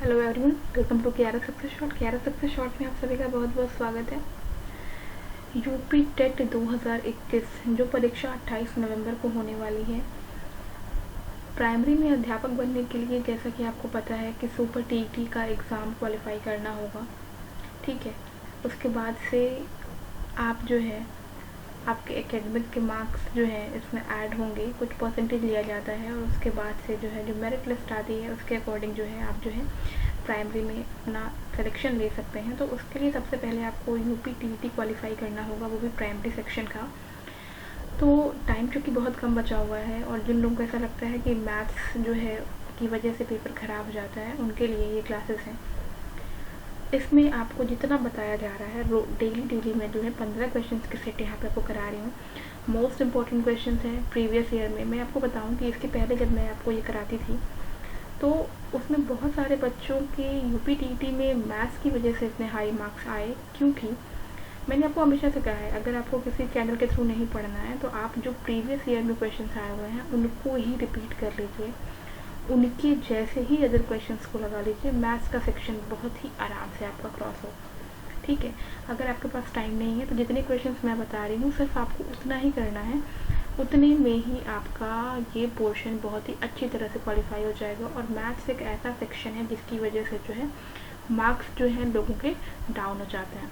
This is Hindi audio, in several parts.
Hello everyone, welcome to Kiara success shot. Kiara success shot में आप सभी का बहुत बहुत स्वागत है। यूपी टेट 2021 जो परीक्षा 28 नवंबर को होने वाली है। प्राइमरी में अध्यापक बनने के लिए जैसा कि आपको पता है कि सुपर टीईटी का एग्ज़ाम क्वालिफाई करना होगा, ठीक है। उसके बाद से आप जो है आपके एकेडमिक के मार्क्स जो है इसमें ऐड होंगे, कुछ परसेंटेज लिया जाता है और उसके बाद से जो है जो मेरिट लिस्ट आती है उसके अकॉर्डिंग जो है आप जो है प्राइमरी में अपना सिलेक्शन ले सकते हैं। तो उसके लिए सबसे पहले आपको यूपी टीईटी क्वालिफाई करना होगा, वो भी प्राइमरी सेक्शन का। तो टाइम चूँकि बहुत कम बचा हुआ है और जिन लोगों को ऐसा लगता है कि मैथ्स जो है की वजह से पेपर ख़राब हो जाता है, उनके लिए ये क्लासेस हैं। इसमें आपको जितना बताया जा रहा है डेली में जो है 15 क्वेश्चंस के सेट यहाँ पे आपको करा रही हूँ। मोस्ट इम्पॉर्टेंट क्वेश्चंस हैं प्रीवियस ईयर में। मैं आपको बताऊँ कि इसके पहले जब मैं आपको ये कराती थी तो उसमें बहुत सारे बच्चों के यूपी टीईटी में मैथ्स की वजह से इतने हाई मार्क्स आए, क्योंकि मैंने आपको हमेशा से कहा है अगर आपको किसी चैनल के थ्रू नहीं पढ़ना है तो आप जो प्रीवियस ईयर में क्वेश्चन आए हुए हैं उनको ही रिपीट कर लीजिए, उनके जैसे ही अदर क्वेश्चंस को लगा लीजिए। मैथ्स का सेक्शन बहुत ही आराम से आपका क्रॉस हो, ठीक है। अगर आपके पास टाइम नहीं है तो जितने क्वेश्चंस मैं बता रही हूँ सिर्फ आपको उतना ही करना है, उतने में ही आपका ये पोर्शन बहुत ही अच्छी तरह से क्वालिफाई हो जाएगा। और मैथ्स एक ऐसा सेक्शन है जिसकी वजह से जो है मार्क्स जो है लोगों के डाउन हो जाते हैं।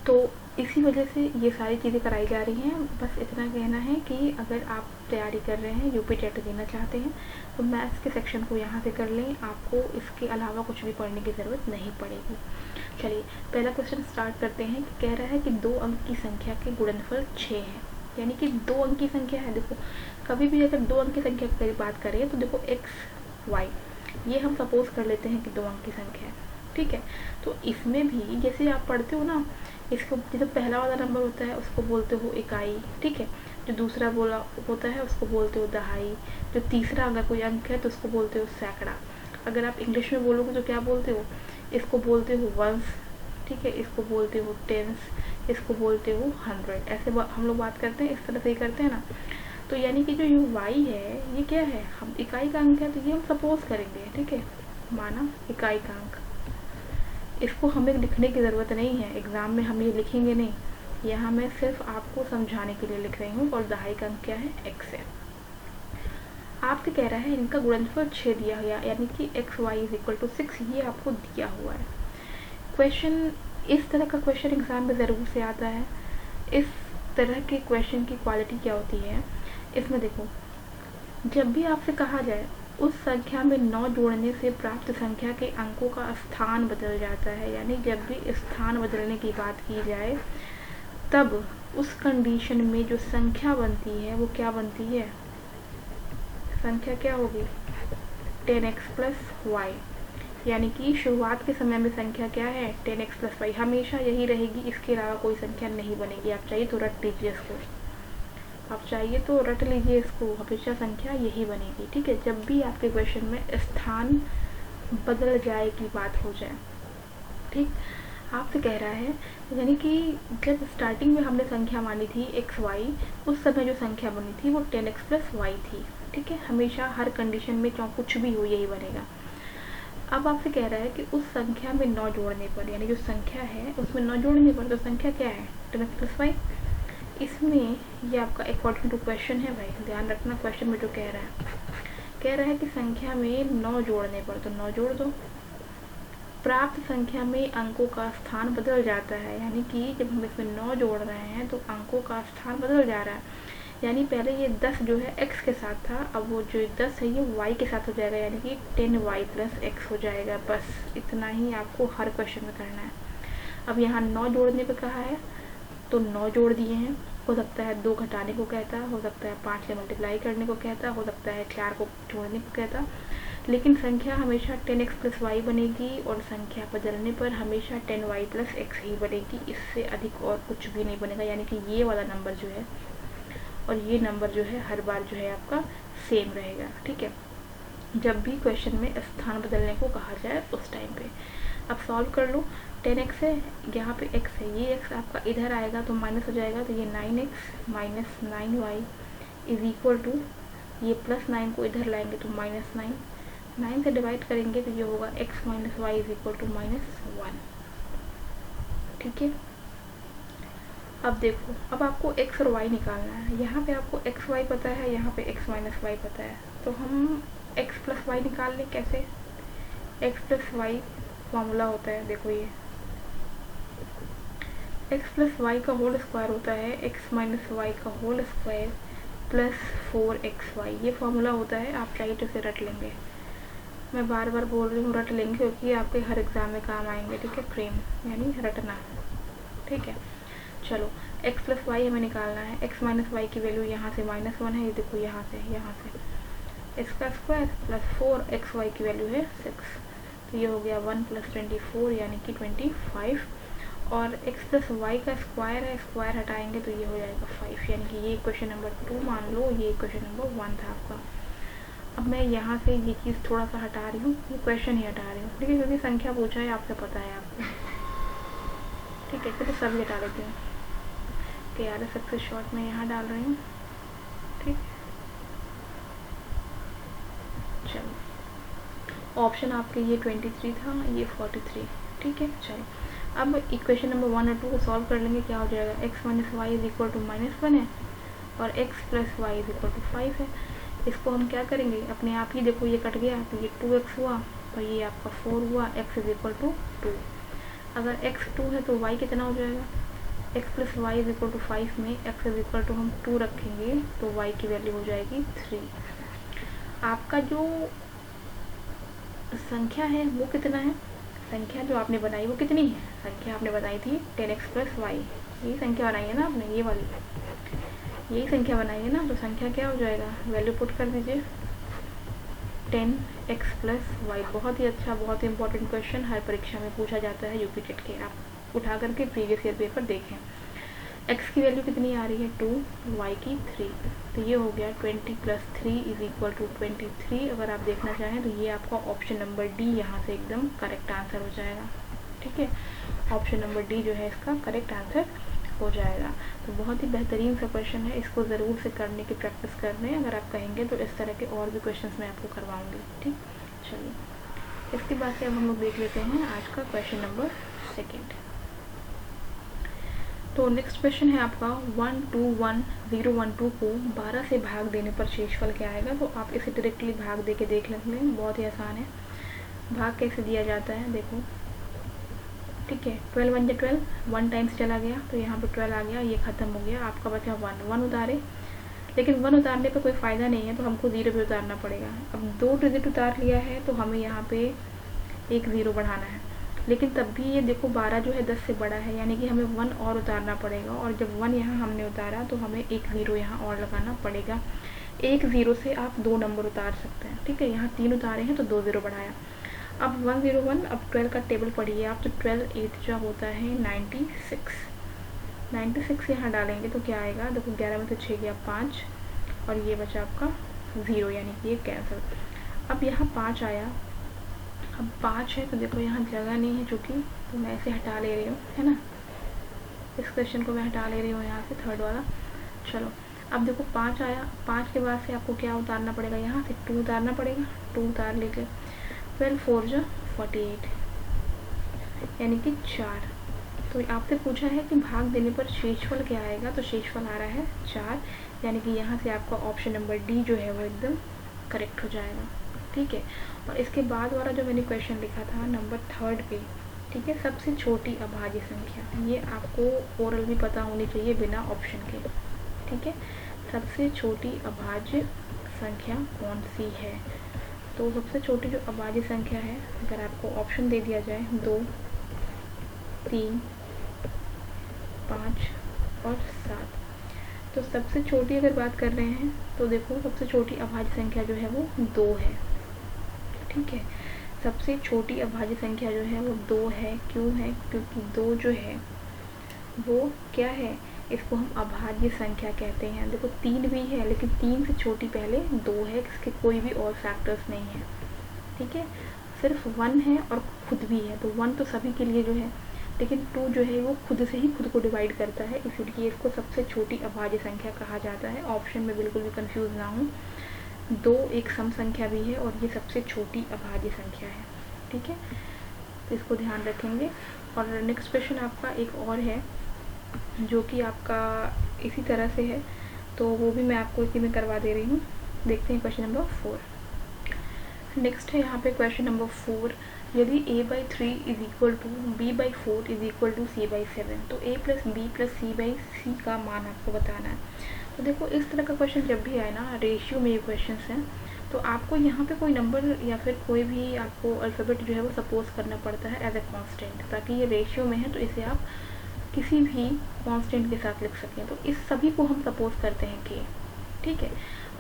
तो इसी वजह से ये सारी चीज़ें कराई जा रही हैं। बस इतना कहना है कि अगर आप तैयारी कर रहे हैं, यूपी टेट देना चाहते हैं, तो मैथ्स के सेक्शन को यहाँ से कर लें, आपको इसके अलावा कुछ भी पढ़ने की ज़रूरत नहीं पड़ेगी। चलिए पहला क्वेश्चन स्टार्ट करते हैं। कह रहा है कि 2 अंक की संख्या के गुणनफल 6 है, यानी कि 2 अंक की संख्या है। देखो कभी भी अगर 2 अंक की संख्या की बात करें तो देखो एक्स वाई, ये हम सपोज कर लेते हैं कि 2 अंक की संख्या है, ठीक है। तो इसमें भी जैसे आप पढ़ते हो ना, इसको जो पहला वाला नंबर होता है उसको बोलते हो इकाई, ठीक है। जो दूसरा बोला होता है उसको बोलते हो दहाई, जो तीसरा अगर कोई अंक है तो उसको बोलते हो सैकड़ा। अगर आप इंग्लिश में बोलोगे तो क्या बोलते हो, इसको बोलते हो वंस, ठीक है, इसको बोलते हो टेंस, इसको बोलते हो 100। ऐसे हम लोग बात करते हैं, इस तरह से ही करते हैं ना। तो यानी कि जो यू वाई है ये क्या है, हम इकाई का अंक है तो ये हम सपोज करेंगे, ठीक है, माना इकाई का अंक। इसको हमें लिखने की ज़रूरत नहीं है, एग्ज़ाम में हम ये लिखेंगे नहीं, यहाँ मैं सिर्फ आपको समझाने के लिए लिख रही हूँ। और दहाई का अंक क्या है, एक्स है। आपसे कह रहा है इनका गुणनफल 6 दिया गया, यानी कि X Y is equal to 6, ये आपको दिया हुआ है। क्वेश्चन इस तरह का क्वेश्चन एग्ज़ाम में ज़रूर से आता है। इस तरह के क्वेश्चन की क्वालिटी क्या होती है, इसमें देखो जब भी आपसे कहा जाए उस संख्या में 9 जोड़ने से प्राप्त संख्या के अंकों का स्थान बदल जाता है, यानी जब भी स्थान बदलने की बात की जाए तब उस कंडीशन में जो संख्या बनती है वो क्या बनती है, संख्या क्या होगी 10x प्लस वाई, यानी कि शुरुआत के समय में संख्या क्या है 10x प्लस वाई, हमेशा यही रहेगी, इसके अलावा कोई संख्या नहीं बनेगी। आप चाहिए तो रट लीजिए इसको, आप चाहिए तो रट लीजिए इसको, हमेशा संख्या यही बनेगी, ठीक है। जब भी आपके क्वेश्चन में स्थान बदल जाए की बात हो जाए, ठीक। आपसे कह रहा है यानी कि जब स्टार्टिंग में हमने संख्या मानी थी एक्स वाई, उस समय जो संख्या बनी थी वो 10x प्लस वाई थी, ठीक है। हमेशा हर कंडीशन में चाहे कुछ भी हो यही बनेगा। अब आपसे कह रहा है कि उस संख्या में 9 जोड़ने पर, यानी जो संख्या है उसमें 9 जोड़ने पर तो संख्या क्या है 10x प्लस वाई। इसमें ये आपका अकॉर्डिंग टू क्वेश्चन है भाई, ध्यान रखना क्वेश्चन में जो कह रहा है कि संख्या में 9 जोड़ने पर तो 9 जोड़ दो। प्राप्त संख्या में अंकों का स्थान बदल जाता है, यानी कि जब हम इसमें 9 जोड़ रहे हैं तो अंकों का स्थान बदल जा रहा है, यानी पहले ये 10 जो है x के साथ था, अब वो जो 10 है ये y के साथ हो जाएगा, यानी कि 10y प्लस x हो जाएगा। बस इतना ही आपको हर क्वेश्चन में करना है। अब यहाँ 9 जोड़ने पे कहा है तो 9 जोड़ दिए हैं, हो सकता है 2 घटाने को कहता, हो सकता है 5 से मल्टीप्लाई करने को कहता, हो सकता है 4 को जोड़ने को कहता, लेकिन संख्या हमेशा 10x प्लस वाई बनेगी और संख्या बदलने पर हमेशा 10y प्लस x ही बनेगी, इससे अधिक और कुछ भी नहीं बनेगा। यानी कि ये वाला नंबर जो है और ये नंबर जो है हर बार जो है आपका सेम रहेगा, ठीक है, जब भी क्वेश्चन में स्थान बदलने को कहा जाए उस टाइम पे। अब सॉल्व कर लो, 10x है, यहाँ पे x है, ये x आपका इधर आएगा तो माइनस हो जाएगा, तो ये 9x minus 9y is equal to, ये प्लस 9 को इधर लाएंगे तो -9, 9 से डिवाइड करेंगे तो ये होगा x minus Y is equal to -1। ठीक है, अब देखो, अब आपको x और y निकालना है। यहाँ पे आपको x y पता है, यहाँ पे x माइनस वाई पता है, तो हम x प्लस वाई निकाल लें। कैसे? x प्लस वाई फॉर्मूला होता है, देखो ये x प्लस वाई का होल स्क्वायर होता है x माइनस वाई का होल स्क्वायर प्लस 4xy, ये फॉर्मूला होता है। आप चाहिए तो इसे रट लेंगे, मैं बार बार बोल रही हूँ रट लेंगे क्योंकि आपके हर एग्ज़ाम में काम आएंगे। ठीक है, फ्रेम यानी रटना। ठीक है, चलो x प्लस वाई हमें निकालना है। x माइनस वाई की वैल्यू यहाँ से -1 है, ये देखो यहाँ से x का स्क्वायर प्लस 4xy की वैल्यू है 6, तो ये हो गया 1 प्लस 24 यानी कि 25। और x प्लस वाई का स्क्वायर है, स्क्वायर हटाएंगे तो ये हो जाएगा 5, यानी कि ये क्वेश्चन नंबर 2 मान लो, ये क्वेश्चन नंबर 1 था आपका। अब मैं यहाँ से ये चीज़ थोड़ा सा हटा रही हूँ, ये क्वेश्चन ही हटा रही हूँ, ठीक है, क्योंकि संख्या पूछा है, आपसे पता है आपको। ठीक है, चलो सभी हटा लेती हूँ। KRS सक्सेस शॉर्ट में यहाँ डाल रही हूँ। ठीक, चलो ऑप्शन आपके ये 23 था, ये 43। ठीक है, चलो अब इक्वेशन नंबर 1 और 2 को सॉल्व कर लेंगे। क्या हो जाएगा? x minus Y is equal to -1 है और x plus Y is equal to 5 है। इसको हम क्या करेंगे, अपने आप ही देखो ये कट गया, तो ये 2x हुआ और ये आपका 4 हुआ, x इज इक्वल टू 2। अगर x 2 है तो y कितना हो जाएगा? x plus Y is equal to 5 में x इज इक्वल टू हम 2 रखेंगे तो y की वैल्यू हो जाएगी 3। आपका जो संख्या है वो कितना है? संख्या जो आपने बनाई वो कितनी है? संख्या आपने बनाई थी 10x प्लस वाई, यही संख्या बनाई है ना आपने, ये वाली यही संख्या बनाई है ना, तो संख्या क्या हो जाएगा? वैल्यू पुट कर दीजिए 10x प्लस वाई। बहुत ही अच्छा, बहुत ही इंपॉर्टेंट क्वेश्चन हर परीक्षा में पूछा जाता है यूपी टेट के। आप उठा करके प्रीवियस ईयर पेपर देखें। x की वैल्यू कितनी आ रही है? 2, y की 3, तो ये हो गया 20 प्लस 3 इज इक्वल टू 23। अगर आप देखना चाहें तो ये आपका ऑप्शन नंबर डी यहाँ से एकदम करेक्ट आंसर हो जाएगा। ठीक है, ऑप्शन नंबर डी जो है इसका करेक्ट आंसर हो जाएगा। तो बहुत ही बेहतरीन सा क्वेश्चन है, इसको ज़रूर से करने की प्रैक्टिस कर लें। अगर आप कहेंगे तो इस तरह के और भी क्वेश्चंस मैं आपको करवाऊँगी। ठीक, चलिए इसके बाद से अब हम लोग देख लेते हैं आज का क्वेश्चन नंबर 2। तो नेक्स्ट क्वेश्चन है आपका 121012 को 12 से भाग देने पर शेषफल क्या आएगा। तो आप इसे डायरेक्टली भाग दे के देख लें, बहुत ही आसान है। भाग कैसे दिया जाता है देखो। ठीक है, 12 1 12, 1 टाइम्स चला गया तो यहाँ पे 12 आ गया, ये ख़त्म हो गया, आपका बचा 1 उतारे। लेकिन 1 उतारने पर कोई फ़ायदा नहीं है, तो हमको 0 भी उतारना पड़ेगा। अब 2 डिजिट उतार लिया है तो हमें यहाँ पे एक 0 बढ़ाना है, लेकिन तब भी ये देखो 12 जो है 10 से बड़ा है, यानी कि हमें 1 और उतारना पड़ेगा। और जब 1 यहाँ हमने उतारा तो हमें एक 0 यहाँ और लगाना पड़ेगा। एक 0 से आप 2 नंबर उतार सकते हैं। ठीक है, यहाँ 3 उतारे हैं तो 2 0 बढ़ाया। अब 101, अब 12 का टेबल पढ़िए आप, तो 12 8 जो होता है 96 यहाँ डालेंगे तो क्या आएगा? देखो 11 में तो 6 गया 5 और ये बचा आपका 0, यानी कि ये कैंसिल। अब यहाँ 5 आया, अब 5 है तो देखो यहाँ जगह नहीं है चूँकि, तो मैं इसे हटा ले रही हूँ, है ना। इस क्वेश्चन को मैं हटा ले रही हूँ यहाँ से, थर्ड वाला। चलो अब देखो 5 आया, 5 के बाद से आपको क्या उतारना पड़ेगा? यहाँ से 2 उतारना पड़ेगा, 2 उतार लीजिए। 12 4 जो 48, यानी कि 4। तो आपसे पूछा है कि भाग देने पर शेषफल क्या आएगा, तो शेषफल आ रहा है 4, यानी कि यहाँ से आपका ऑप्शन नंबर डी जो है वो एकदम करेक्ट हो जाएगा। ठीक है, और इसके बाद वाला जो मैंने क्वेश्चन लिखा था नंबर 3 पे, ठीक है, सबसे छोटी अभाज्य संख्या, ये आपको ओरल भी पता होनी चाहिए बिना ऑप्शन के। ठीक है, सबसे छोटी अभाज्य संख्या कौन सी है? तो सबसे छोटी जो अभाज्य संख्या है, अगर आपको ऑप्शन दे दिया जाए 2, 3, 5 और 7, तो सबसे छोटी अगर बात कर रहे हैं तो देखो सबसे छोटी अभाज्य संख्या जो है वो 2 है। ठीक है, सबसे छोटी अभाज्य संख्या जो है वो 2 है। क्यों है? क्योंकि 2 जो है वो क्या है, इसको हम अभाज्य संख्या कहते हैं। देखो 3 भी है, लेकिन 3 से छोटी पहले 2 है, इसके कोई भी और फैक्टर्स नहीं है। ठीक है, सिर्फ 1 है और खुद भी है, तो 1 तो सभी के लिए जो है, लेकिन 2 जो है वो खुद से ही खुद को डिवाइड करता है, इसीलिए इसको सबसे छोटी अभाज्य संख्या कहा जाता है। ऑप्शन में बिल्कुल भी कंफ्यूज ना हो, 2 एक सम संख्या भी है और ये सबसे छोटी अभाज्य संख्या है। ठीक है, तो इसको ध्यान रखेंगे। और नेक्स्ट क्वेश्चन आपका एक और है जो कि आपका इसी तरह से है, तो वो भी मैं आपको इसी में करवा दे रही हूँ। देखते हैं क्वेश्चन नंबर 4। नेक्स्ट है यहाँ पे क्वेश्चन नंबर 4, यदि a/3 is equal to b/4 is equal to c/7, तो a plus b plus c/c का मान आपको बताना है। तो देखो इस तरह का क्वेश्चन जब भी आए ना, रेशियो में ये क्वेश्चन हैं, तो आपको यहाँ पे कोई नंबर या फिर कोई भी आपको अल्फ़ाबेट जो है वो सपोज करना पड़ता है एज ए कांस्टेंट, ताकि ये रेशियो में है तो इसे आप किसी भी कांस्टेंट के साथ लिख सकें। तो इस सभी को हम सपोज करते हैं के। ठीक है,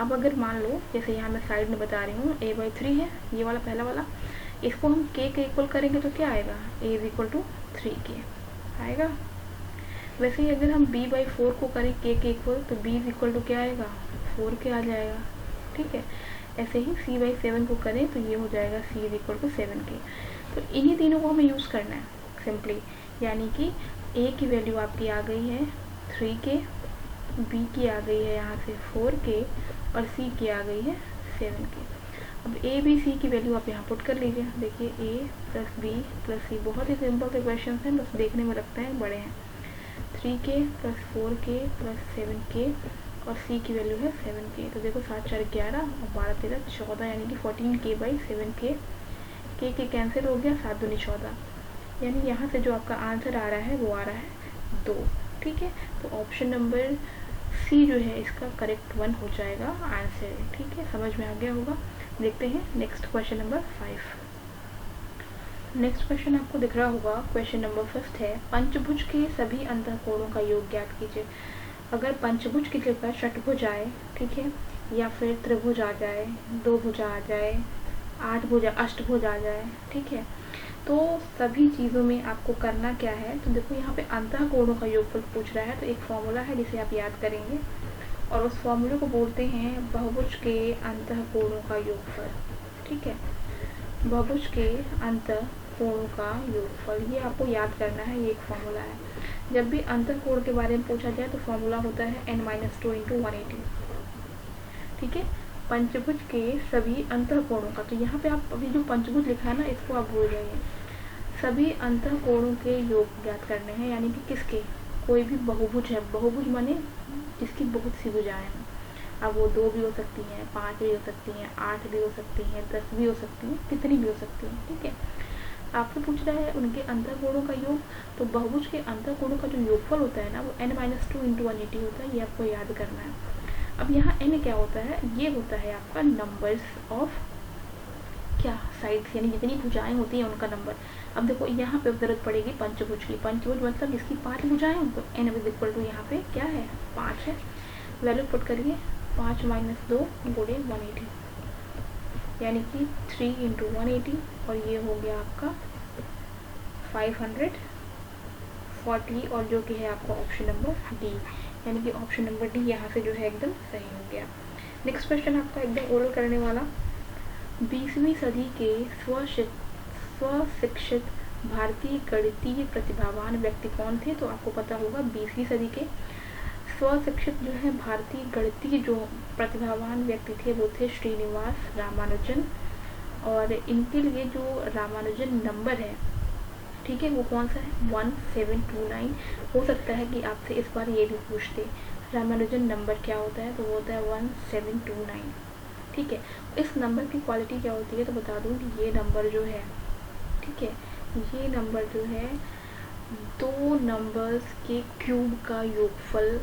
अब अगर मान लो जैसे यहाँ मैं साइड में बता रही हूँ a/3 है, ये वाला पहला वाला, इसको हम k के इक्वल करेंगे तो क्या आएगा, a is equal to 3k आएगा। वैसे ही अगर हम b/4 को करें k के इक्वल तो b इज इक्वल टू क्या आएगा, 4k आ जाएगा। ठीक है, ऐसे ही c/7 को करें तो ये हो जाएगा c is equal to 7k। तो इन्हीं तीनों को हमें यूज़ करना है सिंपली, यानी कि a की वैल्यू आपकी आ गई है 3k, b की आ गई है यहाँ से 4k और c की आ गई है 7k। अब a b c की वैल्यू आप यहाँ पुट कर लीजिए। देखिए a plus b plus c, बहुत ही सिंपल से क्वेश्चन हैं, बस देखने में लगता है बड़े हैं। 3k plus 4k plus 7k और c की वैल्यू है 7k। तो देखो 7 4 11 और 12 13 14, यानी कि 14k/7k। k कैंसिल हो गया, 7 दूनी 14, यानी यहाँ से जो आपका आंसर आ रहा है वो आ रहा है 2। ठीक है, तो ऑप्शन नंबर सी जो है इसका करेक्ट 1 हो जाएगा आंसर। ठीक है, समझ में आ गया होगा। देखते हैं next question number 5। Next question आपको दिख रहा होगा, क्वेश्चन नंबर 5 है, पंचभुज के सभी अंतःकोणों का योग ज्ञात कीजिए। अगर पंचभुज की जगह षटभुज आए, ठीक है, या फिर त्रिभुज आ जाए, 2 भुजा आ जाए, 8 भुजा, अष्टभुज आ जाए, ठीक है, तो सभी चीज़ों में आपको करना क्या है। तो देखो यहाँ पे अंतःकोणों का योगफल पूछ रहा है, तो एक फॉर्मूला है जिसे आप याद करेंगे और उस फॉर्मूले को बोलते हैं बहुभुज के अंतःकोणों का योगफल। ठीक है, बहुभुज के अंतःकोणों का योगफल, ये आपको याद करना है, ये एक फॉर्मूला है। जब भी अंतःकोण के बारे में पूछा जाए तो फॉर्मूला होता है n-2 × 180। ठीक है, पंचभुज के सभी अंतःकोणों का, तो यहाँ पे आप अभी जो पंचभुज लिखा है ना, इसको आप भूल जाइए। सभी अंतःकोणों के योग ज्ञात करने हैं, यानी कि किसके, कोई भी बहुभुज है, बहुभुज माने जिसकी बहुत सी भुजाएं हैं। अब वो 2 भी हो सकती हैं, 5 भी हो सकती हैं, 8 भी हो सकती हैं, 10 भी हो सकती हैं, कितनी भी हो सकती हैं। ठीक है, आपसे पूछ रहा है उनके अंतःकोणों का योग, तो बहुभुज के अंतःकोणों का जो योगफल होता है ना, वो n-2 × 180 होता है, ये आपको याद करना है। अब यहाँ n क्या होता है, ये होता है आपका नंबर्स ऑफ क्या साइड्स, यानी जितनी भुजाएं होती हैं उनका नंबर। अब देखो यहाँ पे जरूरत पड़ेगी पंचभुज की, पंचभुज मतलब जिसकी 5 भुजाएं, तो n इज इक्वल टू यहाँ पे क्या है, 5 है। वैल्यू पुट करिए, 5 - 2 × 180, यानी कि 3 × 180, और ये हो गया आपका 540, और जो कि है आपका ऑप्शन नंबर डी, यानी कि ऑप्शन नंबर डी यहाँ से जो है एकदम सही हो गया। नेक्स्ट क्वेश्चन आपका एकदम ओरल करने वाला, 20वीं सदी के स्वशिक्षित भारतीय गणितीय प्रतिभावान व्यक्ति कौन थे। तो आपको पता होगा 20वीं सदी के स्वशिक्षित जो है भारतीय गणितीय जो प्रतिभावान व्यक्ति थे वो थे श्रीनिवास रामानुजन, और इनके लिए जो रामानुजन नंबर है, ठीक है, वो कौन सा है, 1729। हो सकता है कि आपसे इस बार ये भी पूछते रामानुजन नंबर क्या होता है, तो वो होता है 1729। ठीक है, इस नंबर की क्वालिटी क्या होती है, तो बता दूं कि ये नंबर जो है, ठीक है, ये नंबर जो है 2 नंबर्स के क्यूब का योगफल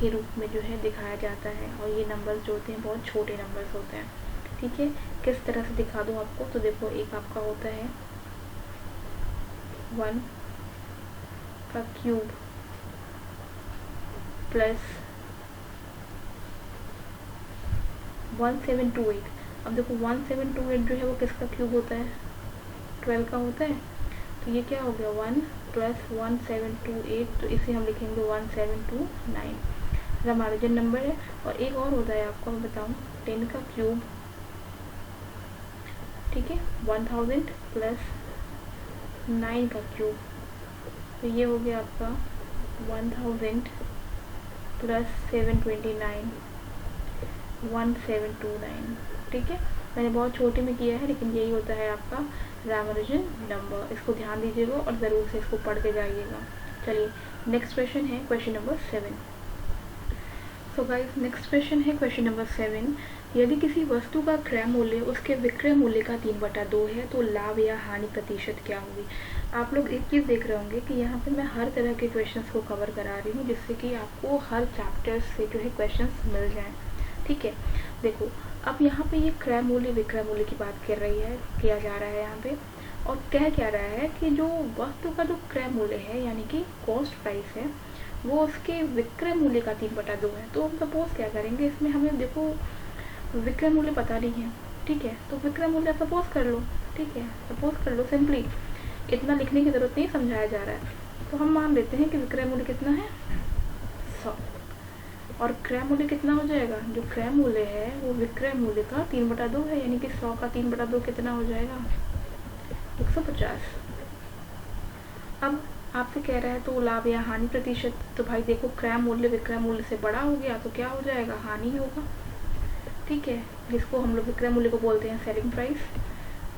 के रूप में जो है दिखाया जाता है, और ये नंबर्स जो होते हैं बहुत छोटे नंबर्स होते हैं। ठीक है, किस तरह से दिखा दूं आपको, तो देखो एक आपका होता है 1 का क्यूब प्लस 1728। अब देखो 1728 जो है वो किसका क्यूब होता है, 12 का होता है, तो ये क्या हो गया 1 + 1728, तो इसे हम लिखेंगे 1729, रामानुजन नंबर है। और एक और होता है आपको मैं बताऊँ, 10 का क्यूब, ठीक है, 1000 + 9 का क्यूब, तो ये हो गया आपका 1000 + 729, 1729। ठीक है, मैंने बहुत छोटे में किया है, लेकिन यही होता है आपका रामानुजन नंबर। इसको ध्यान दीजिएगा और ज़रूर से इसको पढ़ के जाइएगा। चलिए नेक्स्ट क्वेश्चन है question number 7। So guys next question है क्वेश्चन नंबर 7। यदि किसी वस्तु का क्रय मूल्य उसके विक्रय मूल्य का 3/2 है तो लाभ या हानि प्रतिशत क्या होगी। आप लोग एक चीज़ देख रहे होंगे कि यहाँ पे मैं हर तरह के क्वेश्चंस को कवर करा रही हूँ, जिससे कि आपको हर चैप्टर से जो है क्वेश्चंस मिल जाएं। ठीक है, देखो अब यहाँ पे ये क्रय मूल्य विक्रय मूल्य की बात किया जा रहा है यहाँ पे, और कह क्या रहा है कि जो वस्तु का जो क्रय मूल्य है यानी कि कॉस्ट प्राइस है वो उसके विक्रय मूल्य का 3/2 है। तो हम सपोज क्या करेंगे, इसमें हमें देखो विक्रय मूल्य पता नहीं है। ठीक है, तो विक्रय मूल्य सपोज कर लो। ठीक है, सपोज कर लो, सिंपली इतना लिखने की ज़रूरत नहीं, समझाया जा रहा है। तो हम मान लेते हैं कि विक्रय मूल्य कितना है 100, और क्रय मूल्य कितना हो जाएगा, जो क्रय मूल्य है वो विक्रय मूल्य का 3/2 है, यानी कि 100 का 3/2 कितना हो जाएगा 150। अब आपसे कह रहा है तो लाभ या हानि प्रतिशत, तो भाई देखो क्रय मूल्य विक्रय मूल्य से बड़ा हो गया तो क्या हो जाएगा, हानि होगा। ठीक है, जिसको हम लोग विक्रय मूल्य को बोलते हैं सेलिंग प्राइस,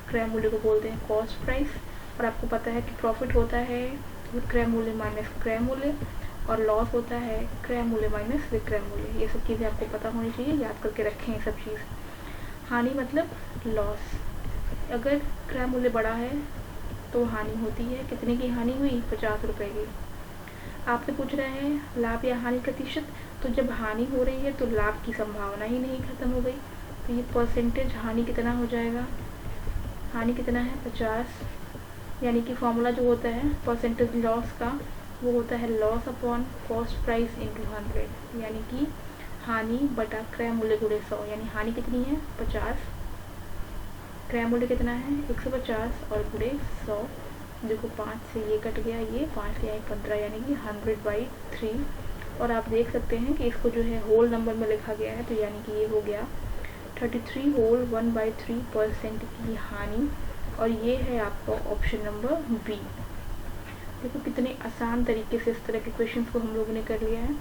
क्रय मूल्य को बोलते हैं कॉस्ट प्राइस। और आपको पता है कि प्रॉफिट होता है विक्रय मूल्य माइनस क्रय मूल्य, और लॉस होता है क्रय मूल्य माइनस विक्रय मूल्य। ये सब चीज़ें आपको पता होनी चाहिए, याद करके रखें ये सब चीज़। हानि मतलब लॉस, अगर क्रय मूल्य बड़ा है तो हानि होती है। कितने की हानि हुई, 50 रुपये की। आपसे पूछ रहे हैं लाभ या हानि प्रतिशत, तो जब हानि हो रही है तो लाभ की संभावना ही नहीं, खत्म हो गई। तो ये परसेंटेज हानि कितना हो जाएगा, हानि कितना है 50, यानी कि फॉर्मूला जो होता है परसेंटेज लॉस का वो होता है loss upon cost price into 100, यानी कि हानि बटा क्रय मूल्य गुणे 100, यानी हानि कितनी है 50, क्रय मूल्य कितना है 150 और गुणे 100। देखो 5 से ये कट गया, ये 5 से आई 15, यानी कि 100/3। और आप देख सकते हैं कि इसको जो है होल नंबर में लिखा गया है, तो यानी कि ये हो गया 33 होल 1/3% की हानि। और ये है आपका ऑप्शन नंबर बी। देखो कितने आसान तरीके से इस तरह के क्वेश्चंस को हम लोगों ने कर लिया है।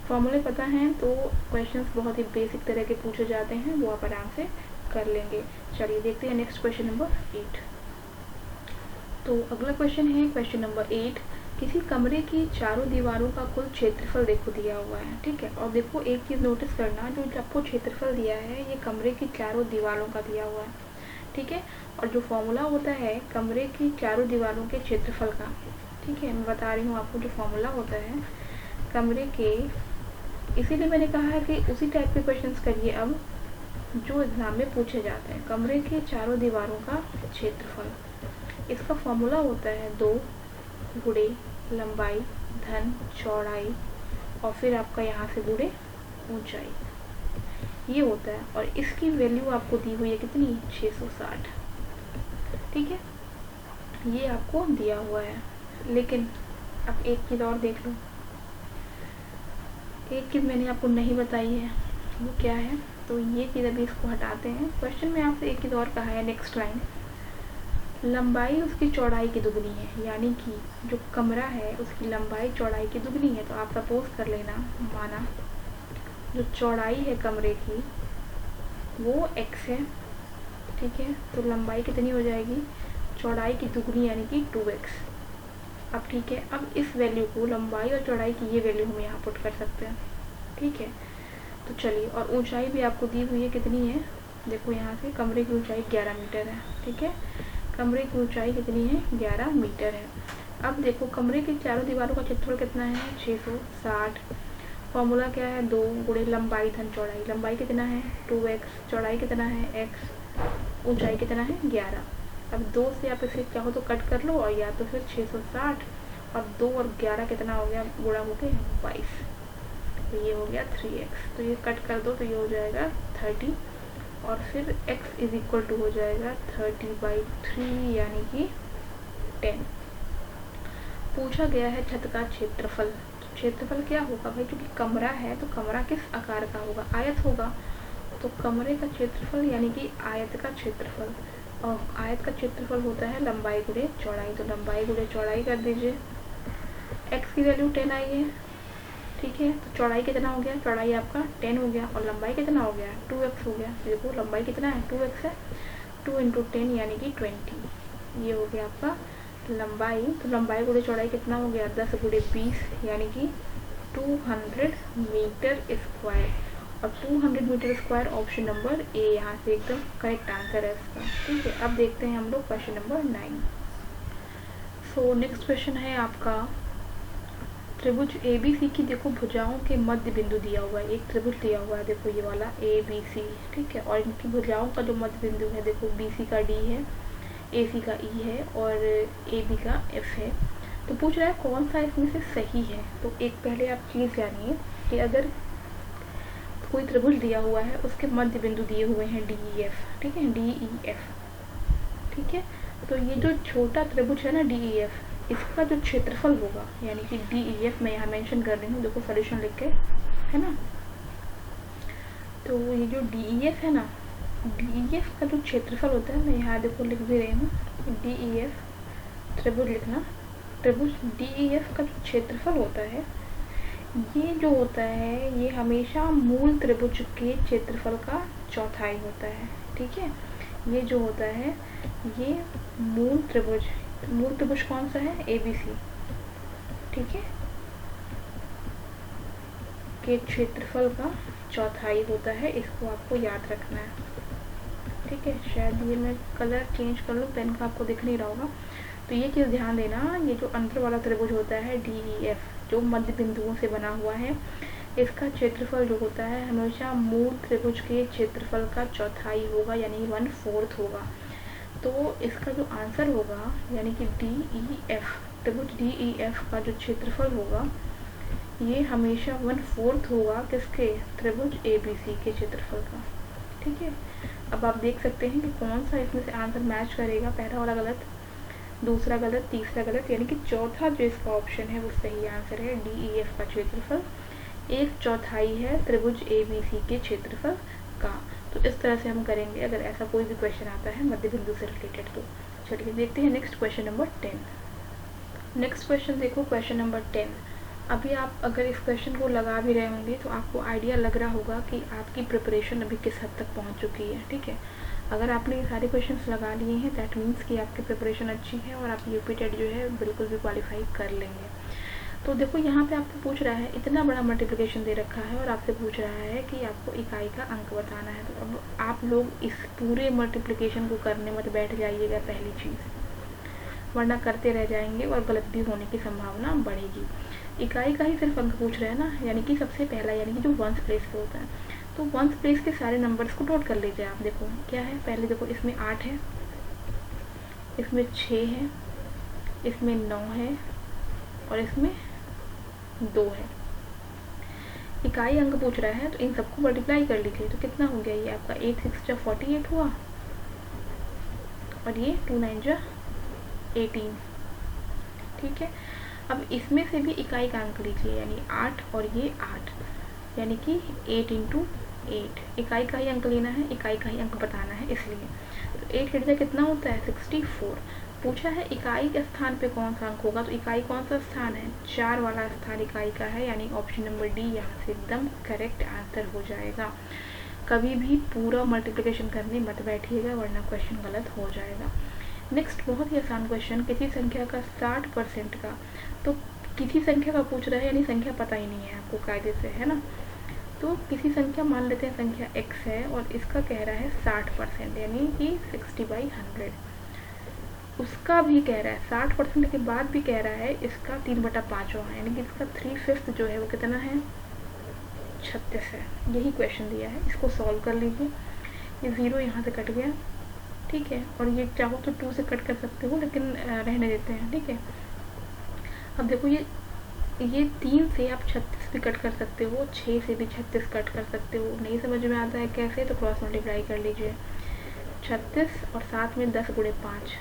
फॉर्मूले पता हैं तो क्वेश्चंस बहुत ही बेसिक तरह के पूछे जाते हैं, वो आप आराम से कर लेंगे। चलिए देखते हैं नेक्स्ट क्वेश्चन नंबर 8। तो अगला क्वेश्चन है क्वेश्चन नंबर 8। किसी कमरे की चारों दीवारों का कुल क्षेत्रफल देखो दिया हुआ है। ठीक है, और देखो एक चीज़ नोटिस करना, जो आपको क्षेत्रफल दिया है ये कमरे की चारों दीवारों का दिया हुआ है। ठीक है, और जो फॉर्मूला होता है कमरे की चारों दीवारों के क्षेत्रफल का, ठीक है मैं बता रही हूँ आपको, जो फॉर्मूला होता है कमरे के, इसीलिए मैंने कहा है कि उसी टाइप के क्वेश्चंस करिए अब जो एग्ज़ाम में पूछे जाते हैं। कमरे के चारों दीवारों का क्षेत्रफल, इसका फॉर्मूला होता है 2 गुणे लंबाई धन चौड़ाई, और फिर आपका यहाँ से गुणे ऊंचाई, ये होता है। और इसकी वैल्यू आपको दी हुई है कितनी 660। ठीक है, ये आपको दिया हुआ है। लेकिन अब एक चीज़ और देख लो, एक चीज़ मैंने आपको नहीं बताई है, वो क्या है, तो ये चीज़ अभी इसको हटाते हैं। क्वेश्चन में आपसे एक चीज़ और कहा है, नेक्स्ट लाइन, लंबाई उसकी चौड़ाई की दुगनी है, यानी कि जो कमरा है उसकी लंबाई चौड़ाई की दुगनी है। तो आप सपोज कर लेना, माना जो चौड़ाई है कमरे की वो x है। ठीक है, तो लंबाई कितनी हो जाएगी, चौड़ाई की दुगनी यानी कि 2x। अब ठीक है, अब इस वैल्यू को, लंबाई और चौड़ाई की ये वैल्यू हम यहाँ पुट कर सकते हैं। ठीक है, तो चलिए, और ऊंचाई भी आपको दी हुई है कितनी है, देखो यहाँ से कमरे की ऊंचाई 11 मीटर है। ठीक है, कमरे की ऊंचाई कितनी है 11 मीटर है। अब देखो कमरे की चारों दीवारों का क्षेत्रफल कितना है 660। फॉर्मूला क्या है 2 गुणे लंबाई धन चौड़ाई, लंबाई कितना है 2x, चौड़ाई कितना है x, ऊंचाई कितना है 11। अब 2 से आप इसे चाहो तो कट कर लो, और या तो फिर 660 और 2 और 11 कितना हो गया, गुणा हो गया 22, तो ये हो गया 3x। तो ये कट कर दो तो ये हो जाएगा 30, और फिर x इज इक्वल टू हो जाएगा 30/3 यानी कि 10। पूछा गया है छत का क्षेत्रफल। तो क्षेत्रफल क्या होगा भाई, क्योंकि कमरा है तो कमरा किस आकार का होगा, आयत होगा। तो कमरे का क्षेत्रफल यानी कि आयत का क्षेत्रफल, और आयत का क्षेत्रफल होता है लंबाई गुणे चौड़ाई। तो लंबाई गुणे चौड़ाई कर दीजिए, x की वैल्यू 10 आई है। ठीक है। तो चौड़ाई कितना हो गया, चौड़ाई आपका 10 हो गया और लंबाई कितना हो गया 2x हो गया। देखो लंबाई कितना है 2x है, 2 × 10 यानी कि 20। ये हो गया आपका लंबाई। तो लंबाई गुणे चौड़ाई कितना हो गया 10 × 20 यानी कि 200 मीटर स्क्वायर। और 200 metre square option number A यहाँ से एकदम करेक्ट आंसर है इसका। ठीक है, अब देखते हैं हम लोग question number 9। So next question है आपका त्रिभुज ABC की देखो भुजाओं के मध्य बिंदु दिया हुआ है। एक त्रिभुज दिया हुआ है देखो ये वाला ABC, ठीक है। और इनकी भुजाओं का जो मध्य बिंदु है देखो BC का D है, AC का E है और AB का F है। तो पूछ रहा है कौन सा इसमें से सही है। तो एक पहले आप चीज़ जानिए कि अगर कोई त्रिभुज दिया हुआ है उसके मध्य बिंदु दिए हुए हैं DEF, ठीक है, DEF, ठीक है। तो ये जो छोटा त्रिभुज है ना DEF, इसका जो क्षेत्रफल होगा यानी कि DEF मैं यहाँ मेंशन कर रही हूँ, देखो सॉल्यूशन लिख के, है ना। तो ये जो DEF है ना, DEF का जो क्षेत्रफल होता है, मैं यहाँ देखो लिख भी रही हूँ DEF त्रिभुज लिखना, त्रिभुज DEF का जो क्षेत्रफल होता है ये जो होता है ये हमेशा मूल त्रिभुज के क्षेत्रफल का चौथाई होता है, ठीक है। ये जो होता है ये मूल त्रिभुज कौन सा है ABC, ठीक है, के क्षेत्रफल का चौथाई होता है। इसको आपको याद रखना है, ठीक है। शायद ये मैं कलर चेंज कर लूँ, पेन का आपको दिख नहीं रहा होगा। तो ये चीज़ ध्यान देना, ये जो अंतर वाला त्रिभुज होता है DEF जो मध्य बिंदुओं से बना हुआ है, इसका क्षेत्रफल जो होता है हमेशा मूल त्रिभुज के क्षेत्रफल का चौथाई होगा यानी 1/4 होगा। तो इसका जो आंसर होगा यानी कि DEF त्रिभुज DEF का जो क्षेत्रफल होगा ये हमेशा 1/4 होगा किसके, त्रिभुज ABC के क्षेत्रफल का, ठीक है। अब आप देख सकते हैं कि कौन सा इसमें से आंसर मैच करेगा। पहला वाला गलत, दूसरा गलत, तीसरा गलत, यानी कि चौथा जो इसका ऑप्शन है वो सही आंसर है। DEF का क्षेत्रफल 1/4 है त्रिभुज ABC के क्षेत्रफल का। तो इस तरह से हम करेंगे अगर ऐसा कोई भी क्वेश्चन आता है मध्य बिंदु से रिलेटेड। तो चलिए देखते हैं next question number 10। Next question देखो क्वेश्चन नंबर 10। अभी आप अगर इस क्वेश्चन को लगा भी रहे होंगे तो आपको आइडिया लग रहा होगा कि आपकी प्रिपरेशन अभी किस हद तक पहुंच चुकी है, ठीक है। अगर आपने ये सारे क्वेश्चंस लगा लिए हैं दैट मीन्स कि आपकी प्रिपरेशन अच्छी है और आप UP टेट जो है बिल्कुल भी क्वालिफाई कर लेंगे। तो देखो यहाँ पे आपको पूछ रहा है, इतना बड़ा मल्टीप्लिकेशन दे रखा है और आपसे पूछ रहा है कि आपको इकाई का अंक बताना है। तो अब आप लोग इस पूरे मल्टीप्लिकेशन को करने मत बैठ जाइएगा पहली चीज़, वरना करते रह जाएंगे और गलत भी होने की संभावना बढ़ेगी। इकाई का ही सिर्फ अंक पूछ रहे हैं ना, यानी कि सबसे पहला यानी कि जो वंस प्लेस पे होता है, तो वंस प्लेस के सारे नंबर्स को नोट कर लीजिए आप। देखो क्या है, पहले देखो इसमें 8 है, इसमें 6 है, इसमें 9 है और इसमें 2 है। इकाई अंक पूछ रहा है तो इन सबको मल्टीप्लाई कर लीजिए। तो कितना हो गया, ये आपका 8 6 जा 48 हुआ और ये 2 9 जा 18, ठीक है। अब इसमें से भी इकाई का अंक लीजिए यानी 8 और ये 8 यानी कि 8 × 8 इकाई का ही अंक लेना है, इकाई का ही अंक बताना है इसलिए। तो 8 8 कितना होता है 64। पूछा है इकाई के स्थान पे कौन सा अंक होगा, तो इकाई कौन सा स्थान है, 4 वाला स्थान इकाई का है यानी ऑप्शन नंबर डी यहाँ से एकदम करेक्ट आंसर हो जाएगा। कभी भी पूरा मल्टीप्लिकेशन करने मत बैठिएगा वरना क्वेश्चन गलत हो जाएगा। नेक्स्ट बहुत ही आसान क्वेश्चन, किसी संख्या का 60% का, तो किसी संख्या का पूछ रहा है यानी संख्या पता ही नहीं है आपको कायदे से, है ना। तो किसी संख्या मान लेते हैं संख्या x है और इसका कह रहा है 60% यानी कि 60/100। उसका भी कह रहा है 60% के बाद भी कह रहा है इसका 3/5 यानी कि इसका 3/5 जो है वो कितना है 36 है। यही क्वेश्चन दिया है, इसको सॉल्व कर लीजिए। ये 0 यहाँ से कट गया, ठीक है, और ये चाहो तो 2 से कट कर सकते हो लेकिन रहने देते हैं, ठीक है। अब देखो ये 3 से आप 36 भी कट कर सकते हो, 6 से भी 36 कट कर सकते हो। नहीं समझ में आता है कैसे, तो क्रॉस मल्टीप्लाई कर लीजिए 36 और साथ में 10 × 5,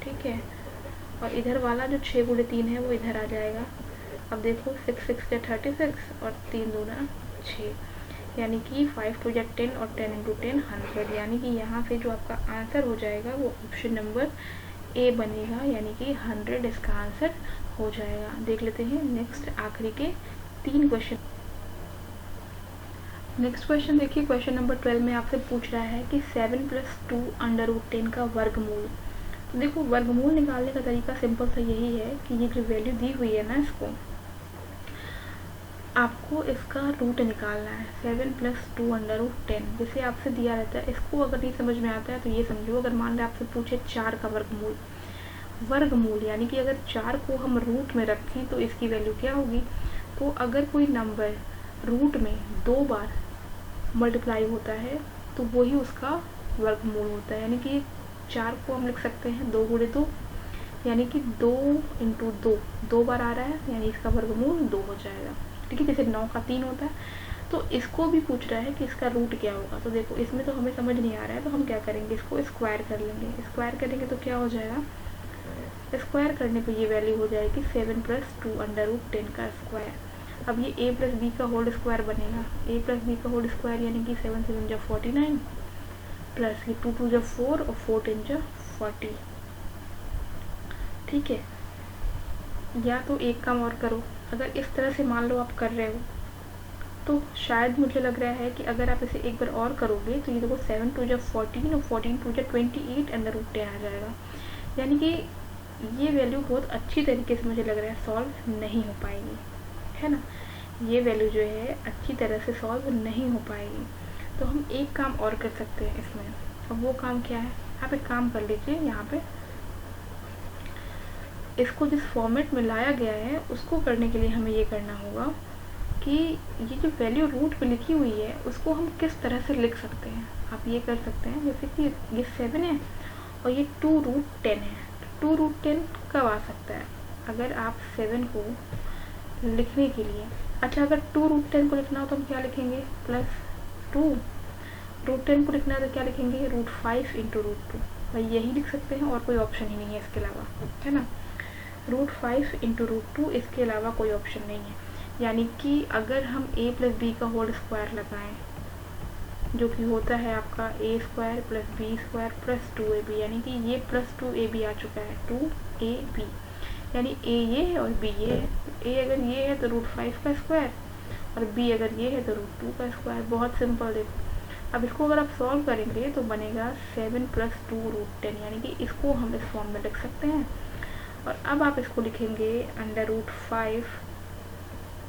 ठीक है। और इधर वाला जो 6 × 3 है वो इधर आ जाएगा। अब देखो 6 6 या 36 और 3 दूना 6 यानी कि 5 2 या 10 और 10 × 10 100 यानी कि यहाँ से जो आपका आंसर हो जाएगा वो ऑप्शन नंबर ए बनेगा यानी कि 100 इसका आंसर हो जाएगा। देख लेते हैं नेक्स्ट आखिरी के 3 क्वेश्चन। नेक्स्ट क्वेश्चन देखिए, क्वेश्चन नंबर 12 में आपसे पूछ रहा है कि 7 + 2 √10 का वर्गमूल। तो देखो, वर्गमूल निकालने का तरीका सिंपल सा यही है कि ये जो वैल्यू दी हुई है ना, इसको आपको इसका रूट निकालना है। 7 + 2 √10 जैसे आपसे दिया रहता है, इसको अगर नहीं समझ में आता है तो ये समझो, अगर मान लें आपसे पूछे 4 का वर्गमूल यानी कि अगर 4 को हम रूट में रखें तो इसकी वैल्यू क्या होगी। तो अगर कोई नंबर रूट में 2 बार मल्टीप्लाई होता है तो वही उसका वर्गमूल होता है। यानी कि 4 को हम लिख सकते हैं 2 × 2, यानी कि 2 × 2 2 बार आ रहा है, यानी इसका वर्गमूल 2 हो जाएगा। ठीक है, जैसे 9 का 3 होता है। तो इसको भी पूछ रहा है कि इसका रूट क्या होगा। तो देखो, इसमें तो हमें समझ नहीं आ रहा है, तो हम क्या करेंगे, इसको स्क्वायर कर लेंगे। स्क्वायर करेंगे तो क्या हो जाएगा, स्क्वायर करने पे ये वैल्यू हो जाएगी 7 + 2 √10 का स्क्वायर। अब ये a + b का होल स्क्वायर बनेगा। a + b का होल स्क्वायर यानी कि 7 × 7 = 49 प्लस ये 2 × 2 = 4 और 4 × 10 = 40। ठीक है, या तो एक काम और करो, अगर इस तरह से मान लो आप कर रहे हो तो शायद मुझे लग रहा है कि अगर आप इसे एक बार और करोगे तो ये देखो 7 × 2 = 14 और 14 × 2 = 28 √10 आ जाएगा। यानी कि ये वैल्यू बहुत अच्छी तरीके से मुझे लग रहा है सॉल्व नहीं हो पाएगी, है ना। ये वैल्यू जो है अच्छी तरह से सॉल्व नहीं हो पाएगी। तो हम एक काम और कर सकते हैं इसमें। अब वो काम क्या है, आप एक काम कर लीजिए, यहाँ पे इसको जिस फॉर्मेट में लाया गया है उसको करने के लिए हमें ये करना होगा कि ये जो वैल्यू रूट पे लिखी हुई है उसको हम किस तरह से लिख सकते हैं। आप ये कर सकते हैं, जैसे कि ये 7 है और ये 2 √10 है। 2 √10 कब आ सकता है, अगर आप 7 को लिखने के लिए, अच्छा अगर 2 √10 को लिखना हो तो हम क्या लिखेंगे, +2। √10 को लिखना है तो क्या लिखेंगे, √5 × √2। भाई यही लिख सकते हैं, और कोई ऑप्शन ही नहीं है इसके अलावा, है ना। √5 × √2, इसके अलावा कोई ऑप्शन नहीं है। यानी कि अगर हम a + b का होल स्क्वायर लगाएं, जो कि होता है आपका a² + b² + 2ab, यानी कि ये +2ab आ चुका है, 2ab, यानी a ये है और b ये है। a अगर ये है तो √5 का स्क्वायर, और b अगर ये है तो √2 का स्क्वायर। बहुत सिंपल। देखो, अब इसको अगर आप सॉल्व करेंगे तो बनेगा 7 + 2 √10, यानी कि इसको हम इस फॉर्म में लिख सकते हैं। और अब आप इसको लिखेंगे √5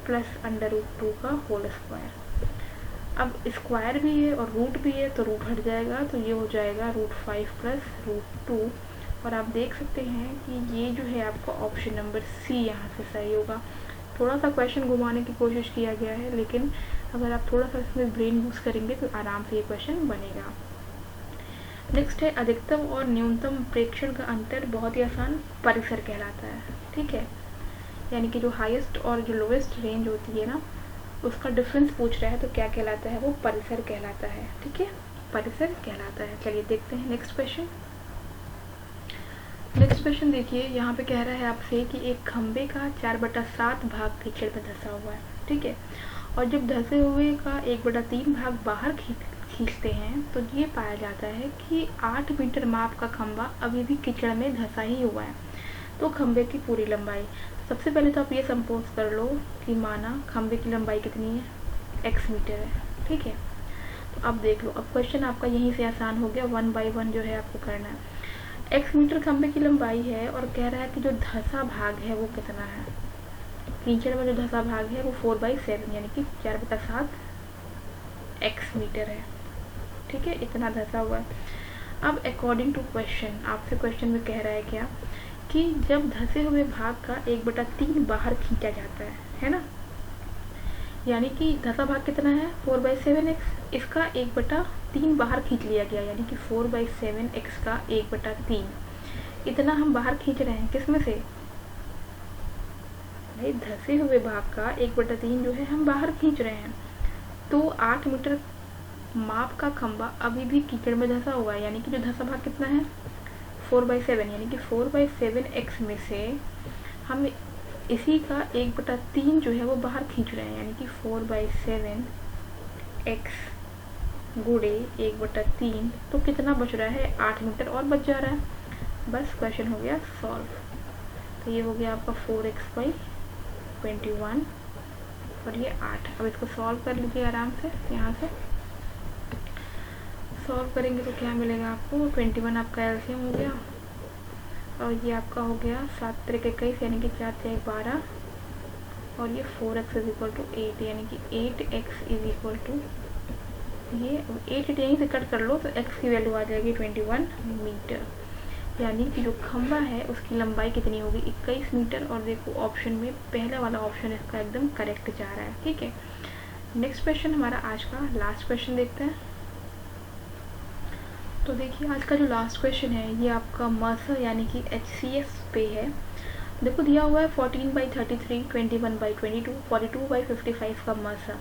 + √2 का होल स्क्वायर। अब स्क्वायर भी है और रूट भी है तो रूट हट जाएगा, तो ये हो जाएगा √5 + √2। और आप देख सकते हैं कि ये जो है आपका ऑप्शन नंबर सी यहाँ से सही होगा। थोड़ा सा क्वेश्चन घुमाने की कोशिश किया गया है, लेकिन अगर आप थोड़ा सा इसमें ब्रेन यूज़ करेंगे तो आराम से ये क्वेश्चन बनेगा। नेक्स्ट है, अधिकतम और न्यूनतम प्रेक्षण का अंतर बहुत ही आसान परिसर कहलाता है। ठीक है, यानी कि जो हाईएस्ट और जो लोवेस्ट रेंज होती है ना, उसका डिफरेंस पूछ रहा है तो क्या कहलाता है, वो परिसर कहलाता है। ठीक है, परिसर कहलाता है। चलिए देखते हैं नेक्स्ट क्वेश्चन। नेक्स्ट क्वेश्चन देखिए, यहाँ पे कह रहा है आपसे कि एक खंबे का 4/7 भाग कीचड़ में धंसा हुआ है। ठीक है, और जब धंसे हुए का 1/3 भाग बाहर खींचते हैं तो ये पाया जाता है कि 8 मीटर माप का खंबा अभी भी कीचड़ में धंसा ही हुआ है। तो खंबे की पूरी लंबाई, सबसे पहले तो आप ये सपोज कर लो कि माना खंबे की लंबाई कितनी है, x मीटर है। ठीक है, तो अब देख लो, अब क्वेश्चन आपका यहीं से आसान हो गया, 1 बाई 1 जो है आपको करना है। x मीटर खंबे की लंबाई है और कह रहा है कि जो धंसा भाग है वो कितना है। कीचड़ में जो धंसा भाग है वो 4/7 यानी कि 4/7 x मीटर है। ठीक है, इतना धंसा हुआ है। अब अकॉर्डिंग टू क्वेश्चन, आपसे क्वेश्चन में कह रहा है क्या कि जब धंसे हुए भाग का 1/3 बाहर खींचा जाता है ना, यानी कि धंसा भाग कितना है 4/7x, इसका 1/3 बाहर खींच लिया गया, यानी कि 4/7x का 1/3 इतना हम बाहर खींच रहे हैं। किस में से, भाई धंसे हुए भाग का 1/3 जो है हम बाहर खींच रहे हैं। तो 8 मीटर माप का खंबा अभी भी कीचड़ में धंसा हुआ है, यानी कि जो धंसा भाग कितना है 4/7, यानी कि 4/7x में से हम इसी का 1/3 जो है वो बाहर खींच रहे हैं, यानी कि 4/7x गुणे 1/3, तो कितना बच रहा है 8 मीटर और बच जा रहा है। बस क्वेश्चन हो गया सॉल्व। तो ये हो गया आपका 4x/21 और ये 8। अब इसको सॉल्व कर लीजिए आराम से। यहाँ से सॉल्व करेंगे तो क्या मिलेगा आपको, 21 आपका एलसीएम हो गया, और ये आपका हो गया 7 त्रिक 21 यानी कि 4 3 12, और ये 4x इज इक्वल टू 8 यानी कि 8x इज इक्वल टू, ये 8 यहीं से कट कर लो तो x की वैल्यू आ जाएगी 21 मीटर। यानी कि जो खंबा है उसकी लंबाई कितनी होगी, 21 मीटर। और देखो ऑप्शन में पहला वाला ऑप्शन इसका एकदम करेक्ट जा रहा है। ठीक है, नेक्स्ट क्वेश्चन हमारा आज का लास्ट क्वेश्चन देखते हैं। तो देखिए आज का जो लास्ट क्वेश्चन है ये आपका मर्सर यानी कि HCF पे है। देखो दिया हुआ है 14/33, 21/22, 42/55 का मर्सर।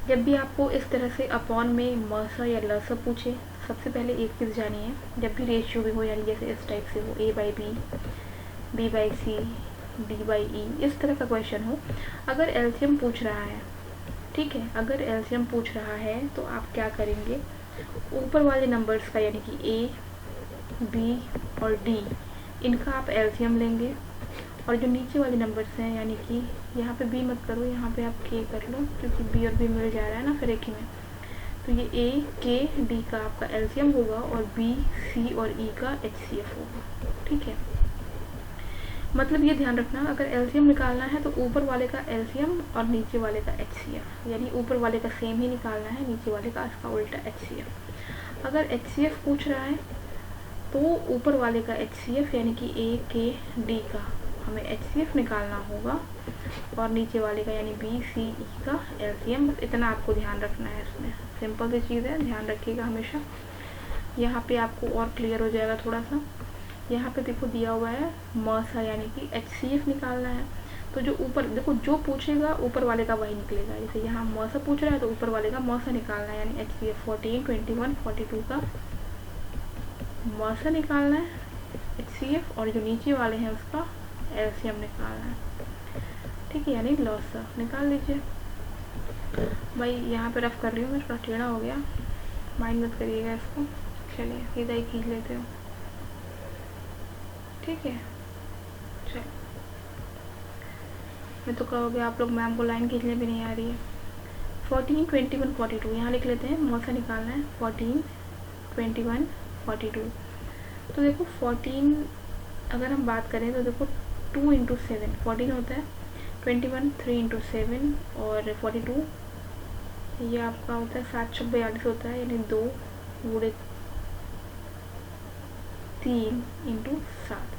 जब भी आपको इस तरह से अपॉन में मर्सर या लर्सर पूछे, सबसे पहले एक चीज़ जानिए, जब भी रेशियो भी हो यानी जैसे इस टाइप से हो A/B, B/C, D/E, इस तरह का क्वेश्चन हो, अगर एलसीएम पूछ रहा है, ठीक है, अगर एलसीएम पूछ रहा है तो आप क्या करेंगे, ऊपर वाले नंबर्स का यानी कि A, B और D, इनका आप एलसीएम लेंगे, और जो नीचे वाले नंबर्स हैं यानी कि यहाँ पे B मत करो, यहाँ पे आप K कर लो, क्योंकि B और B मिल जा रहा है ना फिर एक ही में। तो ये A, K, D का आपका एलसीएम होगा, और B, C और E का HCF होगा। ठीक है, मतलब ये ध्यान रखना, अगर एलसीएम निकालना है तो ऊपर वाले का एलसीएम और नीचे वाले का HCF, यानी ऊपर वाले का सेम ही निकालना है, नीचे वाले का इसका उल्टा HCF। अगर HCF पूछ रहा है तो ऊपर वाले का HCF यानी कि A, K, D का हमें HCF निकालना होगा, और नीचे वाले का यानी B, C, E का एलसीएम। बस इतना आपको ध्यान रखना है, इसमें सिंपल सी चीज़ है, ध्यान रखिएगा हमेशा। यहाँ पे आपको और क्लियर हो जाएगा थोड़ा सा। यहाँ पे देखो दिया हुआ है मर्सर यानी कि HCF निकालना है, तो जो ऊपर देखो जो पूछेगा ऊपर वाले का वही निकलेगा। जैसे यहाँ मर्सर पूछ रहा है तो ऊपर वाले का मर्सर निकालना है, यानी HCF 14, 21, 42 का मर्सर निकालना है HCF, और जो नीचे वाले हैं उसका एलसीएम निकालना है। ठीक है, यानी लॉसर निकाल लीजिए। भाई यहाँ पे रफ कर रही हूँ मैं, थोड़ा टेढ़ा हो गया, माइंड मत करिएगा इसको। चलिए सीधा ही खींच लेते हो। ठीक है, चलो, मैं तो कहोगे आप लोग मैम को लाइन खींचने भी नहीं आ रही है। 14, 21, 42 यहाँ लिख लेते हैं, मौसा निकालना है 14, 21, 42। तो देखो 14 अगर हम बात करें तो देखो 2 × 7 14 होता है, 21 3 × 7, और 42 ये आपका होता है 7 × 42 होता है, यानी 2 × 3 × 7,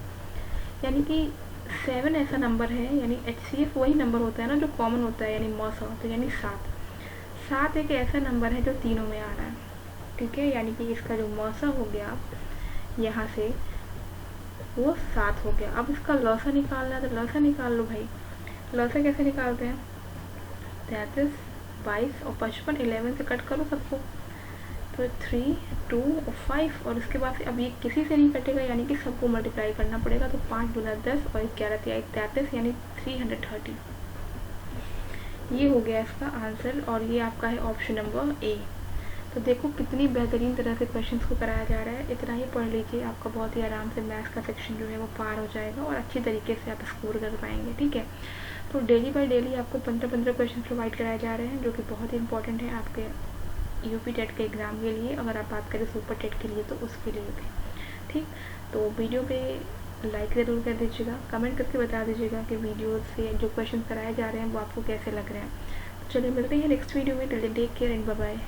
यानी कि 7 ऐसा नंबर है, यानी HCF वही नंबर होता है ना जो कॉमन होता है, यानी मौसा, तो यानी 7 एक ऐसा नंबर है जो तीनों में आ रहा है। ठीक है, यानी कि इसका जो मौसा हो गया यहाँ से वो 7 हो गया। अब इसका लौसा निकालना है तो लौसा निकाल लो भाई। लौसा कैसे निकालते हैं, 33, 22 और 55, 11 से कट करो सबको, तो 3, 2 और 5, और उसके बाद अब ये किसी से नहीं कटेगा, यानी कि सबको मल्टीप्लाई करना पड़ेगा। तो 5 × 10 और 11 × 33 यानी 330। ये हो गया इसका आंसर, और ये आपका है ऑप्शन नंबर A। तो देखो कितनी बेहतरीन तरह से क्वेश्चंस को कराया जा रहा है। इतना ही पढ़ लीजिए, आपका बहुत ही आराम से मैथ्स का सेक्शन जो है वो पार हो जाएगा, और अच्छी तरीके से आप स्कोर कर पाएंगे। ठीक है, तो डेली बाय डेली आपको 15-15 क्वेश्चन प्रोवाइड कराए जा रहे हैं, जो कि बहुत ही इंपॉर्टेंट है आपके यूपी टेट के एग्ज़ाम के लिए। अगर आप बात करें सुपर टेट के लिए तो उसके लिए भी। ठीक, तो वीडियो पे लाइक ज़रूर कर दीजिएगा, कमेंट करके बता दीजिएगा कि वीडियो से जो क्वेश्चन कराए जा रहे हैं वो आपको कैसे लग रहे हैं। तो चलिए मिलते हैं नेक्स्ट वीडियो में। Till then take care and bye bye.